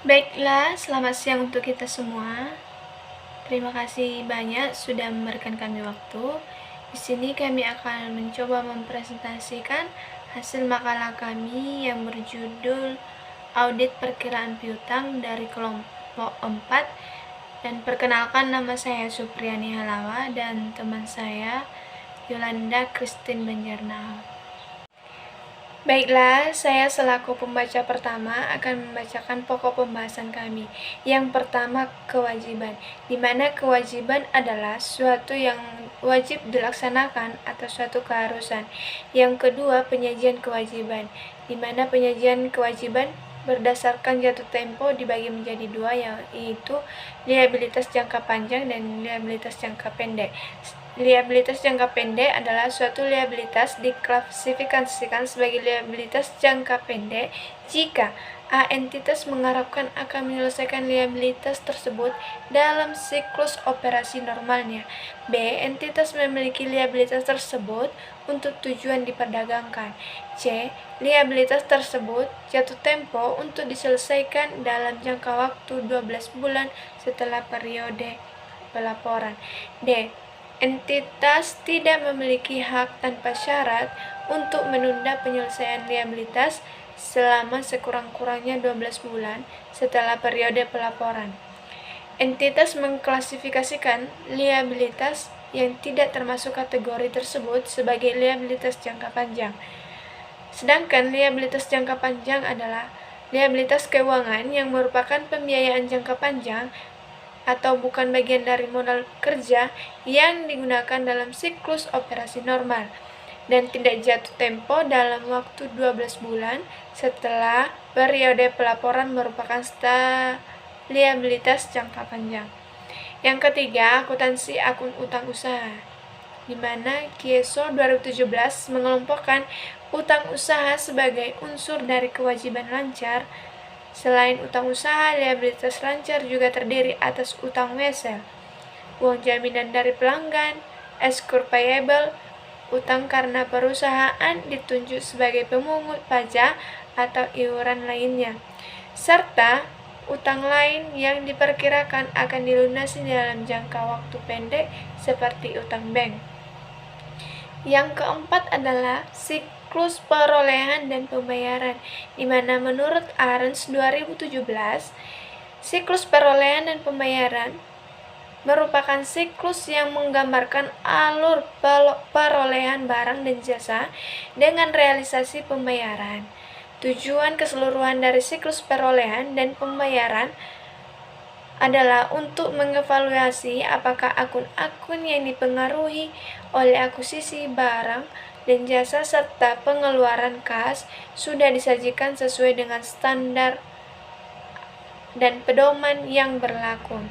Baiklah, selamat siang untuk kita semua. Terima kasih banyak sudah memberikan kami waktu. Di sini kami akan mencoba mempresentasikan hasil makalah kami yang berjudul Audit Perkiraan Piutang dari kelompok 4. Dan perkenalkan, nama saya Supriyani Halawa dan teman saya Yolanda Christine Banjarnahar. Baiklah, saya selaku pembaca pertama akan membacakan pokok pembahasan kami. Yang pertama, kewajiban, di mana kewajiban adalah suatu yang wajib dilaksanakan atau suatu keharusan. Yang kedua, penyajian kewajiban, di mana penyajian kewajiban berdasarkan jatuh tempo dibagi menjadi dua, yaitu liabilitas jangka panjang dan liabilitas jangka pendek. Liabilitas jangka pendek adalah suatu liabilitas diklasifikasikan sebagai liabilitas jangka pendek jika A. Entitas mengharapkan akan menyelesaikan liabilitas tersebut dalam siklus operasi normalnya. B. Entitas memiliki liabilitas tersebut untuk tujuan diperdagangkan. C. Liabilitas tersebut jatuh tempo untuk diselesaikan dalam jangka waktu 12 bulan setelah periode pelaporan. D. Entitas tidak memiliki hak tanpa syarat untuk menunda penyelesaian liabilitas selama sekurang-kurangnya 12 bulan setelah periode pelaporan. Entitas mengklasifikasikan liabilitas yang tidak termasuk kategori tersebut sebagai liabilitas jangka panjang. Sedangkan liabilitas jangka panjang adalah liabilitas keuangan yang merupakan pembiayaan jangka panjang atau bukan bagian dari modal kerja yang digunakan dalam siklus operasi normal dan tidak jatuh tempo dalam waktu 12 bulan setelah periode pelaporan merupakan liabilitas jangka panjang. Yang ketiga, akuntansi akun utang usaha, di mana Kieso 2017 mengelompokkan utang usaha sebagai unsur dari kewajiban lancar. Selain utang usaha, liabilitas lancar juga terdiri atas utang wesel, uang jaminan dari pelanggan, escrow payable, utang karena perusahaan ditunjuk sebagai pemungut pajak atau iuran lainnya, serta utang lain yang diperkirakan akan dilunasi dalam jangka waktu pendek seperti utang bank. Yang keempat adalah siklus perolehan dan pembayaran, di mana menurut Arens 2017, siklus perolehan dan pembayaran merupakan siklus yang menggambarkan alur perolehan barang dan jasa dengan realisasi pembayaran. Tujuan keseluruhan dari siklus perolehan dan pembayaran adalah untuk mengevaluasi apakah akun-akun yang dipengaruhi oleh akuisisi barang dan jasa serta pengeluaran kas sudah disajikan sesuai dengan standar dan pedoman yang berlaku,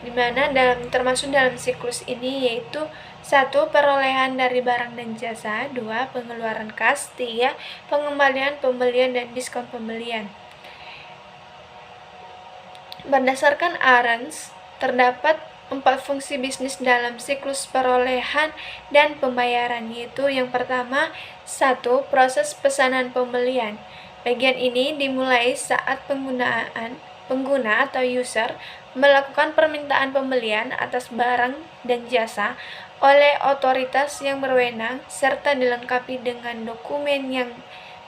di mana termasuk dalam siklus ini yaitu 1. Perolehan dari barang dan jasa, 2. Pengeluaran kas, 3. Pengembalian pembelian dan diskon pembelian. Berdasarkan Arens, terdapat 4 fungsi bisnis dalam siklus perolehan dan pembayaran, yaitu yang pertama, 1. Proses pesanan pembelian. Bagian ini dimulai saat pengguna atau user melakukan permintaan pembelian atas barang dan jasa oleh otoritas yang berwenang serta dilengkapi dengan dokumen yang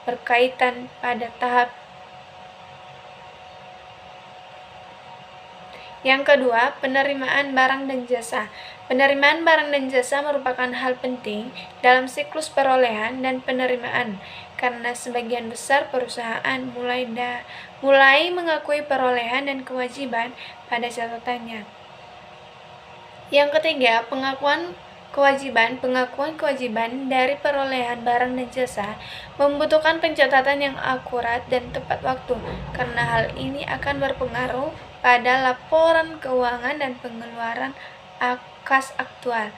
berkaitan pada tahap. Yang kedua, penerimaan barang dan jasa. Penerimaan barang dan jasa merupakan hal penting dalam siklus perolehan dan penerimaan, karena sebagian besar perusahaan mulai mengakui perolehan dan kewajiban pada catatannya. Yang ketiga, pengakuan kewajiban dari perolehan barang dan jasa membutuhkan pencatatan yang akurat dan tepat waktu, karena hal ini akan berpengaruh pada laporan keuangan dan pengeluaran kas aktual.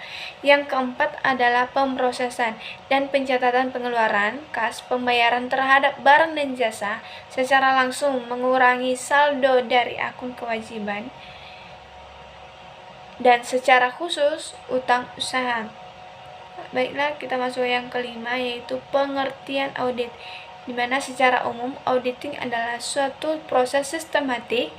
Yang keempat adalah pemrosesan dan pencatatan pengeluaran kas pembayaran terhadap barang dan jasa secara langsung mengurangi saldo dari akun kewajiban dan secara khusus utang usaha. Baiklah, kita masuk yang kelima, yaitu pengertian audit, di mana secara umum auditing adalah suatu proses sistematik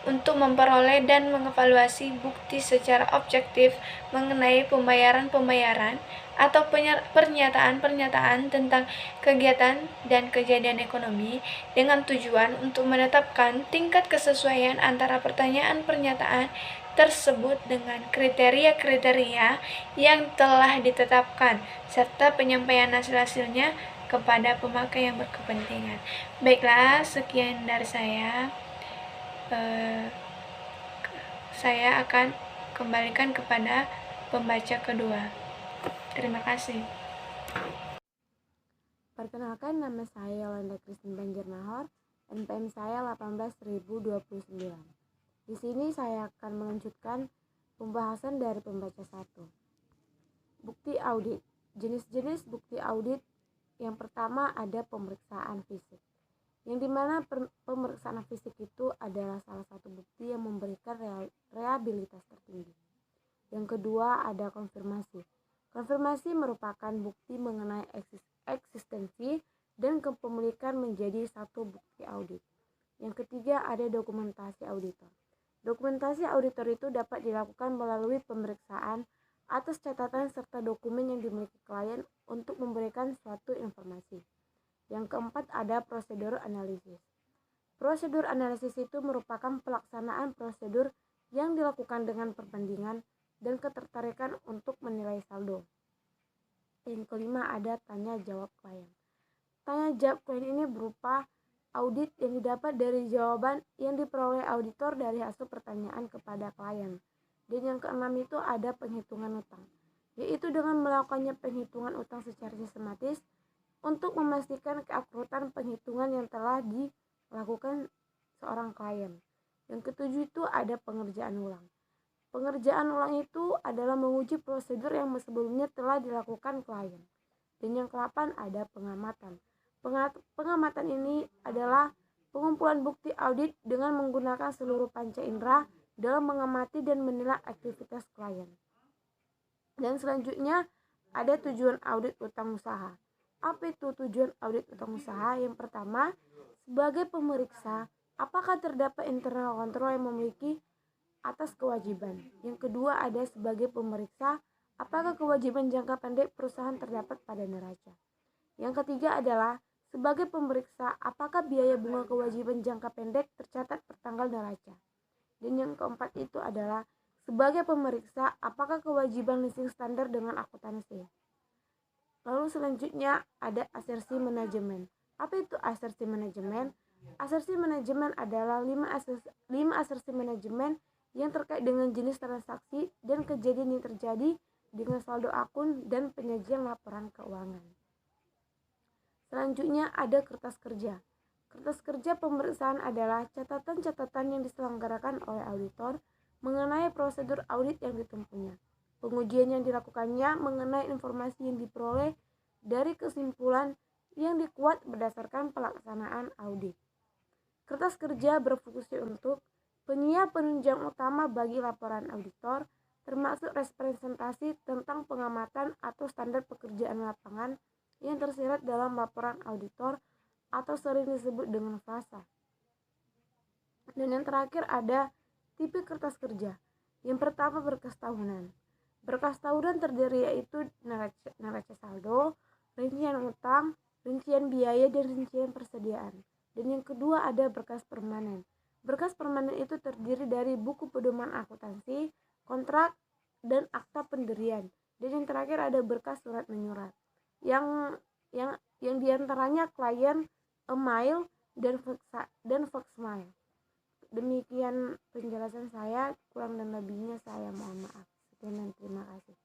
untuk memperoleh dan mengevaluasi bukti secara objektif mengenai pembayaran-pembayaran atau pernyataan-pernyataan tentang kegiatan dan kejadian ekonomi dengan tujuan untuk menetapkan tingkat kesesuaian antara pertanyaan-pernyataan tersebut dengan kriteria-kriteria yang telah ditetapkan serta penyampaian hasil-hasilnya kepada pemakai yang berkepentingan. Baiklah, sekian dari saya. Saya akan kembalikan kepada pembaca kedua. Terima kasih. Perkenalkan, nama saya Yolanda Kristin Banjarnahor, NPM saya 18029. Di sini saya akan melanjutkan pembahasan dari pembaca 1. Bukti audit. Jenis-jenis bukti audit. Yang pertama ada pemeriksaan fisik, yang dimana pemeriksaan fisik itu adalah salah satu bukti yang memberikan reliabilitas tertinggi. Yang kedua ada konfirmasi. Konfirmasi merupakan bukti mengenai eksistensi dan kepemilikan menjadi satu bukti audit. Yang ketiga ada dokumentasi auditor. Dokumentasi auditor itu dapat dilakukan melalui pemeriksaan atas catatan serta dokumen yang dimiliki klien untuk memberikan suatu informasi. Yang keempat ada prosedur analisis. Prosedur analisis itu merupakan pelaksanaan prosedur yang dilakukan dengan perbandingan dan ketertarikan untuk menilai saldo. Yang kelima ada tanya jawab klien. Tanya jawab klien ini berupa audit yang didapat dari jawaban yang diperoleh auditor dari hasil pertanyaan kepada klien. Dan yang keenam itu ada penghitungan utang, yaitu dengan melakukannya penghitungan utang secara sistematis untuk memastikan keakuratan penghitungan yang telah dilakukan seorang klien. Yang ketujuh itu ada pengerjaan ulang. Pengerjaan ulang itu adalah menguji prosedur yang sebelumnya telah dilakukan klien. Dan yang ke-8 ada pengamatan. Pengamatan ini adalah pengumpulan bukti audit dengan menggunakan seluruh panca indera dalam mengamati dan menilai aktivitas klien. Dan selanjutnya ada tujuan audit utang usaha. Apa itu tujuan audit utang usaha? Yang pertama, sebagai pemeriksa, apakah terdapat internal kontrol yang memiliki atas kewajiban. Yang kedua ada sebagai pemeriksa, apakah kewajiban jangka pendek perusahaan terdapat pada neraca. Yang ketiga adalah sebagai pemeriksa, apakah biaya bunga kewajiban jangka pendek tercatat pertanggal neraca. Dan yang keempat itu adalah sebagai pemeriksa, apakah kewajiban leasing standar dengan akuntansi. Lalu selanjutnya ada asersi manajemen. Apa itu asersi manajemen? Asersi manajemen adalah 5 asersi manajemen yang terkait dengan jenis transaksi dan kejadian yang terjadi dengan saldo akun dan penyajian laporan keuangan. Selanjutnya ada kertas kerja. Kertas kerja pemeriksaan adalah catatan-catatan yang diselenggarakan oleh auditor mengenai prosedur audit yang ditempuhnya. Pengujian yang dilakukannya mengenai informasi yang diperoleh dari kesimpulan yang dikuat berdasarkan pelaksanaan audit. Kertas kerja berfungsi untuk penyiap penunjang utama bagi laporan auditor, termasuk representasi tentang pengamatan atau standar pekerjaan lapangan yang tersirat dalam laporan auditor atau sering disebut dengan frasa. Dan yang terakhir ada tipe kertas kerja. Yang pertama berkas tahunan. Berkas tahunan terdiri yaitu neraca saldo, rincian utang, rincian biaya, dan rincian persediaan. Dan yang kedua ada berkas permanen. Berkas permanen itu terdiri dari buku pedoman akuntansi, kontrak, dan akta pendirian. Dan yang terakhir ada berkas surat menyurat. Yang diantaranya klien, email, dan faxmail. Demikian penjelasan saya, kurang dan lebihnya saya mohon maaf. Sekian dan terima kasih.